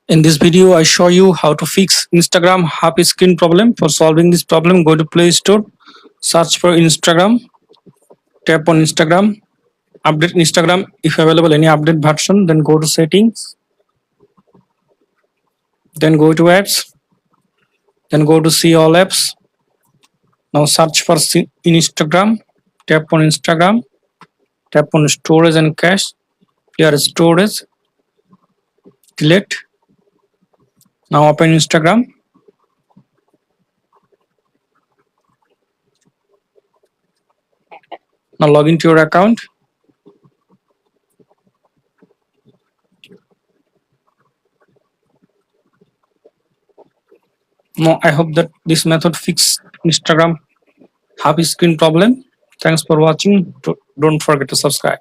In this video, I show you how to fix Instagram happy screen problem. For solving this problem, go to Play Store, search for Instagram, tap on Instagram, update Instagram. If available any update version, then go to settings, then go to apps, then go to see all apps. Now search for Instagram, tap on Instagram, tap on storage and cache, clear storage, delete. Now open Instagram. Now log into your account. Now I hope that this method fix Instagram happy screen problem. Thanks for watching. Don't forget to subscribe.